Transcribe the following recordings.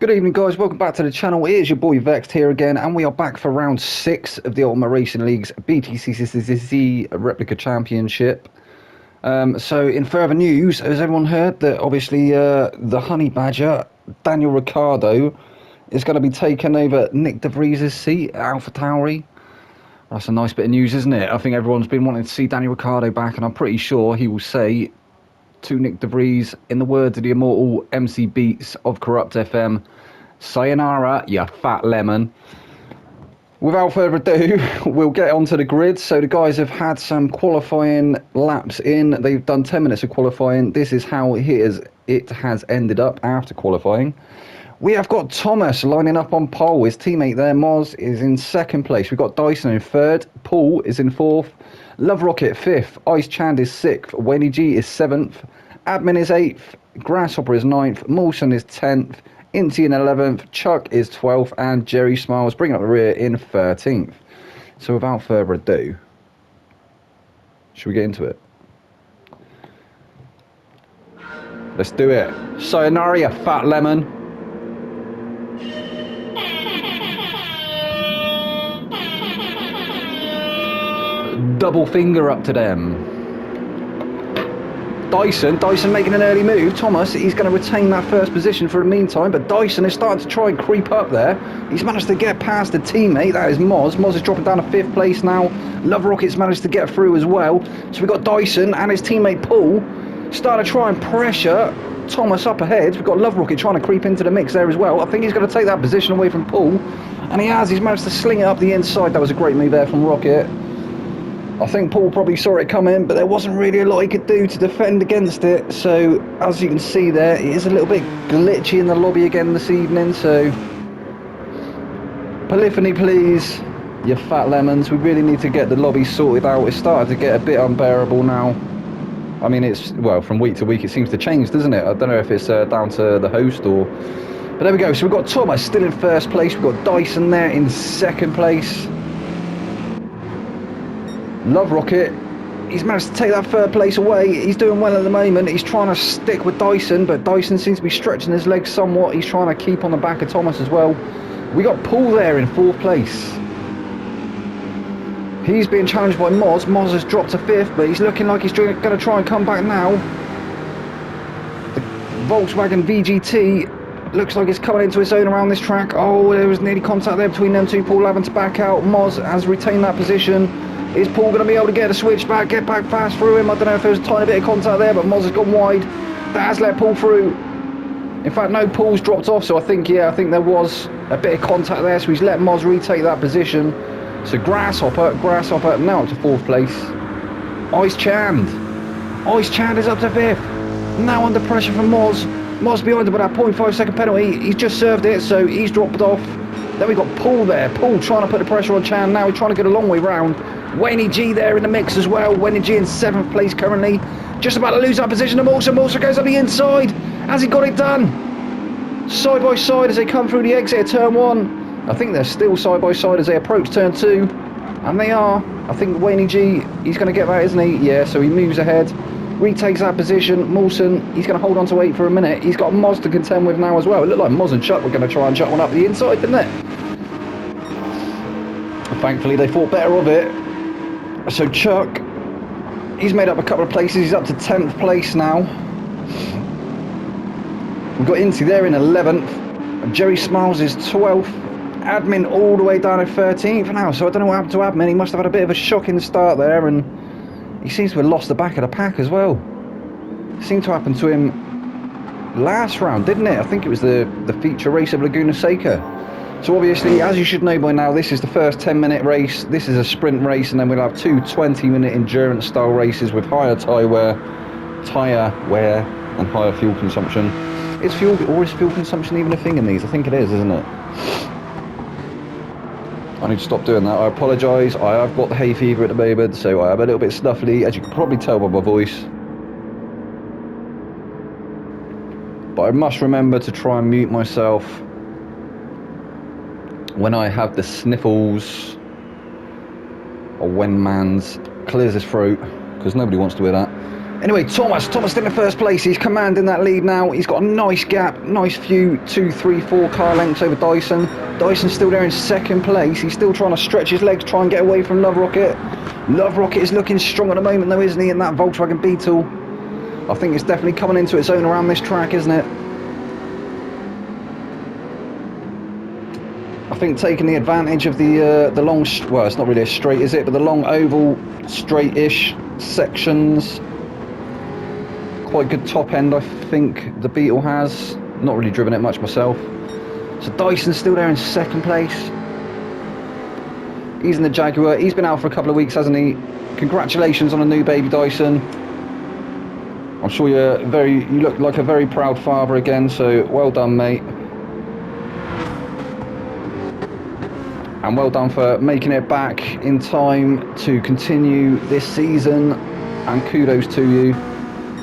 Good evening, guys. Welcome back to the channel. It is your boy Vexed here again, and we are back for round 6 of the Ultimate Racing League's Btcc replica championship. So in further news, has everyone heard that obviously the Honey Badger, Daniel Ricciardo, is going to be taking over Nick De Vries's seat at AlphaTauri? That's a nice bit of news, isn't it? I think everyone's been wanting to see Daniel Ricciardo back, and I'm pretty sure he will say to Nick De Vries, in the words of the immortal MC Beats of Corrupt FM, sayonara, you fat lemon. Without further ado, we'll get onto the grid. So the guys have had some qualifying laps in. They've done 10 minutes of qualifying. This is how it has ended up after qualifying. We have got Thomas lining up on pole. His teammate there, Moz, is in second place. We've got Dyson in third. Paul is in fourth. Love Rocket fifth. Ice Chand is sixth. Wendy G is seventh. Admin is eighth. Grasshopper is ninth. Mawson is 10th. Inti in 11th. Chuck is 12th. And Jerry Smiles bringing up the rear in 13th. So without further ado, should we get into it? Let's do it. Sayonara, you fat lemon. Double finger up to them. Dyson making an early move. Thomas, he's going to retain that first position for the meantime, but Dyson is starting to try and creep up there. He's managed to get past a teammate, that is Moz. Moz is dropping down to 5th place now. Love Rocket's managed to get through as well. So we've got Dyson and his teammate Paul starting to try and pressure Thomas up ahead. We've got Love Rocket trying to creep into the mix there as well. I think he's going to take that position away from Paul, and he's managed to sling it up the inside. That was a great move there from Rocket. I think Paul probably saw it coming, but there wasn't really a lot he could do to defend against it. So, as you can see there, it is a little bit glitchy in the lobby again this evening. So, polyphony please, you fat lemons. We really need to get the lobby sorted out. It's started to get a bit unbearable now. I mean, it's, well, from week to week it seems to change, doesn't it? I don't know if it's down to the host or... But there we go. So, we've got Thomas still in first place. We've got Dyson there in second place. Love Rocket, he's managed to take that third place away. He's doing well at the moment. He's trying to stick with Dyson, but Dyson seems to be stretching his legs somewhat. He's trying to keep on the back of Thomas as well. We got Paul there in 4th place. He's being challenged by Moz. Moz has dropped to 5th, but he's looking like he's going to try and come back now. The Volkswagen VGT looks like it's coming into its own around this track. Oh, there was nearly contact there between them two. Paul having to back out. Moz has retained that position. Is Paul going to be able to get a switch back, get back past through him? I don't know if there was a tiny bit of contact there, but Moz has gone wide. That has let Paul through. In fact, no, Paul's dropped off, so I think there was a bit of contact there, so he's let Moz retake that position. So Grasshopper now up to 4th place. Ice Chand is up to 5th. Now under pressure from Moz. Moz behind him with that 0.5 second penalty. He's just served it, so he's dropped off. Then we've got Paul there. Paul trying to put the pressure on Chand now. He's trying to get a long way round. Wayne G there in the mix as well. Wayne G in 7th place currently. Just about to lose that position to Mawson. Mawson goes on the inside. Has he got it done? Side by side as they come through the exit of turn 1. I think they're still side by side as they approach turn 2. And they are. I think Wayne G, he's going to get that, isn't he? Yeah, so he moves ahead. Retakes that position. Mawson, he's going to hold on to 8 for a minute. He's got Moz to contend with now as well. It looked like Moz and Chuck were going to try and chuck one up the inside, didn't it? Thankfully, they thought better of it. So Chuck, he's made up a couple of places. He's up to 10th place now. We've got Inti there in 11th. Jerry Smiles is 12th. Admin all the way down at 13th now. So I don't know what happened to Admin. He must have had a bit of a shocking start there, and he seems to have lost the back of the pack as well. It seemed to happen to him last round, didn't it? I think it was the feature race of Laguna Seca. So obviously, as you should know by now, this is the first 10-minute race. This is a sprint race, and then we'll have 2 20-minute endurance style races with higher tyre wear, and higher fuel consumption. Is fuel consumption even a thing in these? I think it is, isn't it? I need to stop doing that. I apologise. I have got the hay fever at the moment, so I am a little bit snuffly, as you can probably tell by my voice. But I must remember to try and mute myself when I have the sniffles, or when man's clears his throat, because nobody wants to hear that. Anyway, Thomas still in first place. He's commanding that lead now. He's got a nice gap, nice few 2, 3, 4 car lengths over Dyson. Dyson's still there in second place. He's still trying to stretch his legs, try and get away from Love Rocket. Love Rocket is looking strong at the moment though, isn't he, in that Volkswagen Beetle? I think it's definitely coming into its own around this track, isn't it? I think taking the advantage of the long, well, it's not really a straight, is it? But the long oval, straight-ish sections. Quite good top end, I think the Beetle has. Not really driven it much myself. So Dyson's still there in second place. He's in the Jaguar. He's been out for a couple of weeks, hasn't he? Congratulations on a new baby, Dyson. I'm sure you look like a very proud father again, so well done, mate. And well done for making it back in time to continue this season, and kudos to you.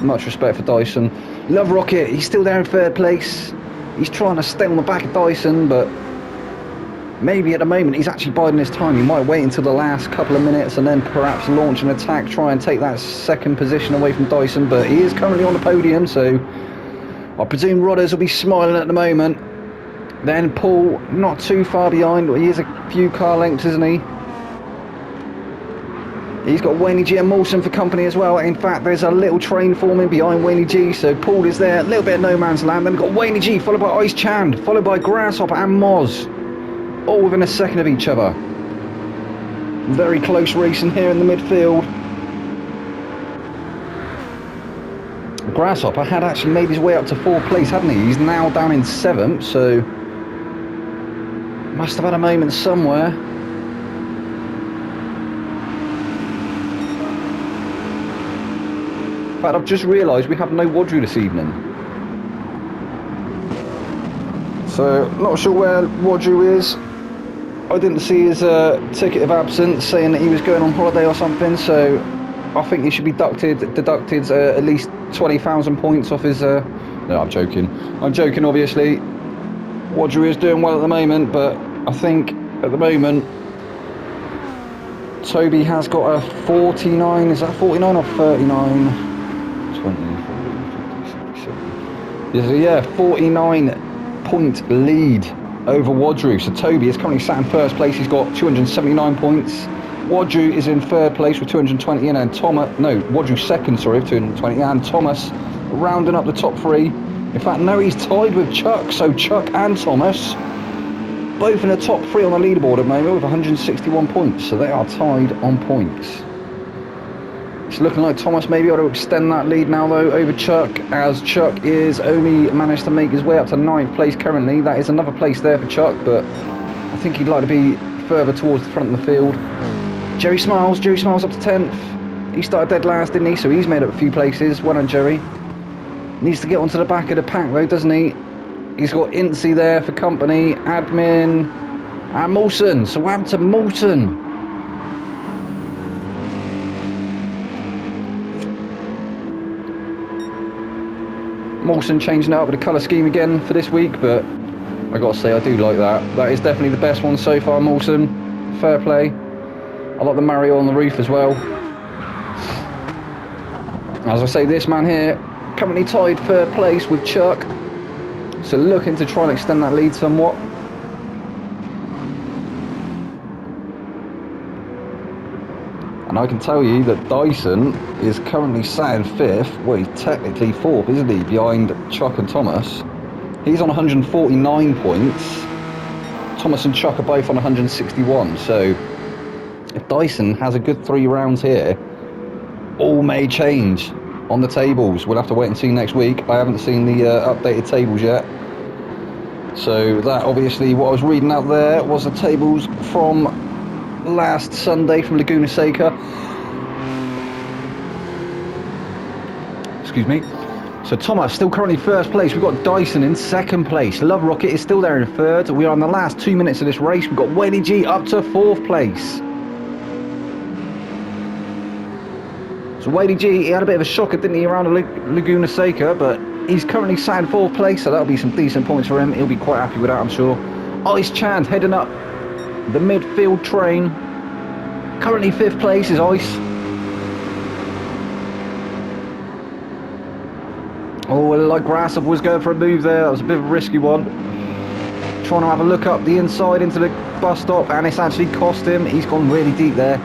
Much respect for Dyson. Love Rocket, he's still there in third place. He's trying to stay on the back of Dyson, but maybe at the moment he's actually biding his time. He might wait until the last couple of minutes and then perhaps launch an attack, try and take that second position away from Dyson, but he is currently on the podium, so I presume Rodders will be smiling at the moment. Then Paul, not too far behind, he is a few car lengths, isn't he? He's got Wayne G and Mawson for company as well. In fact, there's a little train forming behind Wayne G, so Paul is there, a little bit of no man's land. Then we've got Wayne G, followed by Ice Chand, followed by Grasshopper and Moz, all within a second of each other. Very close racing here in the midfield. Grasshopper had actually made his way up to 4th place, hadn't he? He's now down in 7th, so must have had a moment somewhere. In fact, I've just realised we have no Wadru this evening. So, not sure where Wadru is. I didn't see his ticket of absence saying that he was going on holiday or something, so I think he should be deducted at least 20,000 points off his... No, I'm joking. I'm joking, obviously. Wadru is doing well at the moment, but I think at the moment Toby has got a 49, is that 49 or 39? 20, 40, 50, 60, 70. Yeah, 49 point lead over Wadru. So Toby is currently sat in first place. He's got 279 points. Wadru is in third place with 220, and then Wadru second, sorry, with 220, and Thomas rounding up the top 3. In fact, no, he's tied with Chuck. So Chuck and Thomas both in the top 3 on the leaderboard at the moment with 161 points. So they are tied on points. It's looking like Thomas may be able to extend that lead now, though, over Chuck, as Chuck is only managed to make his way up to 9th place currently. That is another place there for Chuck, but I think he'd like to be further towards the front of the field. Jerry Smiles up to 10th. He started dead last, didn't he? So he's made up a few places. Well done, Jerry. Needs to get onto the back of the pack, though, doesn't he? He's got Incy there for company, admin, and Mawson. So what happened to Mawson? Mawson changing it up with the colour scheme again for this week, but I gotta say, I do like that. That is definitely the best one so far, Mawson. Fair play. I like the Mario on the roof as well. As I say, this man here currently tied third place with Chuck, so looking to try and extend that lead somewhat. And I can tell you that Dyson is currently sat in 5th. Well, he's technically 4th, isn't he? Behind Chuck and Thomas. He's on 149 points. Thomas and Chuck are both on 161. So if Dyson has a good 3 rounds here, all may change on the tables. We'll have to wait and see next week. I haven't seen the updated tables yet. So that, obviously, what I was reading out there was the tables from last Sunday from Laguna Seca. Excuse me. So Thomas still currently first place. We've got Dyson in second place. Love Rocket is still there in third. We are in the last 2 minutes of this race. We've got Wayne G up to 4th place. So Wayne G, he had a bit of a shocker, didn't he, around Laguna Seca, but he's currently sat in 4th place, so that'll be some decent points for him. He'll be quite happy with that, I'm sure. Ice Chand heading up the midfield train. Currently 5th place is Ice. Oh, like Grasshopper was going for a move there. That was a bit of a risky one. Trying to have a look up the inside into the bus stop, and it's actually cost him. He's gone really deep there.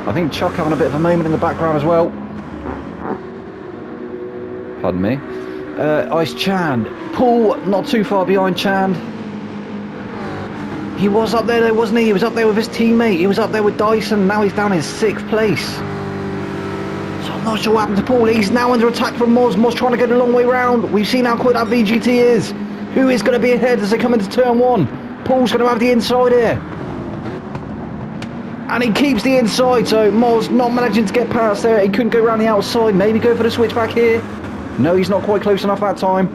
I think Chuck having a bit of a moment in the background as well. Pardon me. Ice Chan. Paul not too far behind Chan. He was up there though, wasn't he? He was up there with his teammate. He was up there with Dyson. Now he's down in 6th place. So I'm not sure what happened to Paul. He's now under attack from Moz. Moz trying to get a long way round. We've seen how quick that VGT is. Who is going to be ahead as they come into turn 1? Paul's going to have the inside here. And he keeps the inside, so Moz not managing to get past there. He couldn't go around the outside. Maybe go for the switchback here. No, he's not quite close enough that time.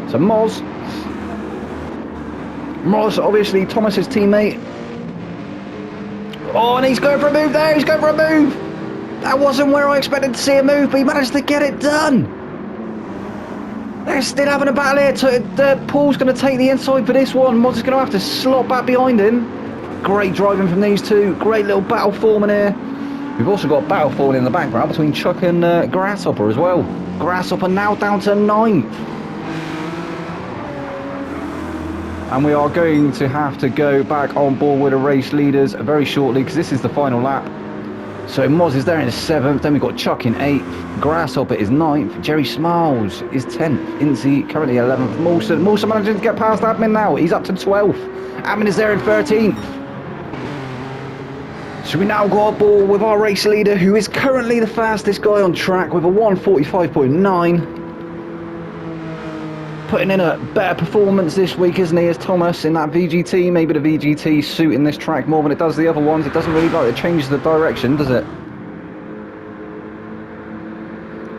So Moz, obviously Thomas's teammate. Oh, and he's going for a move there. He's going for a move. That wasn't where I expected to see a move, but he managed to get it done. They're still having a battle here. Paul's going to take the inside for this one. Moz is going to have to slot back behind him. Great driving from these two. Great little battle forming here. We've also got battle forming in the background between Chuck and Grasshopper as well. Grasshopper now down to 9th. And we are going to have to go back on board with the race leaders very shortly, because this is the final lap. So Moz is there in 7th, then we've got Chuck in 8th, Grasshopper is 9th, Jerry Smiles is 10th, Incy currently 11th, Mawson managing to get past Admin now, he's up to 12th, Admin is there in 13th. So we now go on board with our race leader, who is currently the fastest guy on track with a 1:45.9. Putting in a better performance this week, isn't he, as Thomas in that VGT. Maybe the VGT suiting this track more than it does the other ones. It doesn't really like it changes the direction, does it?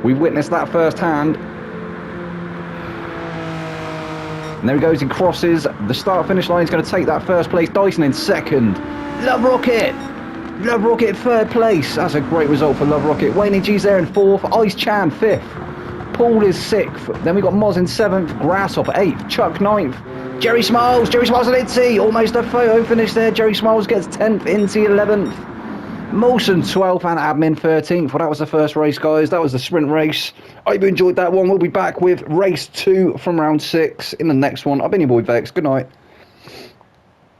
We've witnessed that firsthand. And there he goes, he crosses the start-finish line. He's going to take that first place. Dyson in 2nd. Love Rocket 3rd place. That's a great result for Love Rocket. Wayne G's there in 4th. Ice Chan 5th. Paul is 6th. Then we got Moz in 7th. Grasshopper 8th. Chuck 9th. Jerry Smiles and Incy. Almost a photo finish there. Jerry Smiles gets 10th. Incy 11th. Molson 12th and Admin 13th. Well, that was the first race, guys. That was the sprint race. I hope you enjoyed that one. We'll be back with race 2 from round 6 in the next one. I've been your boy Vex. Good night.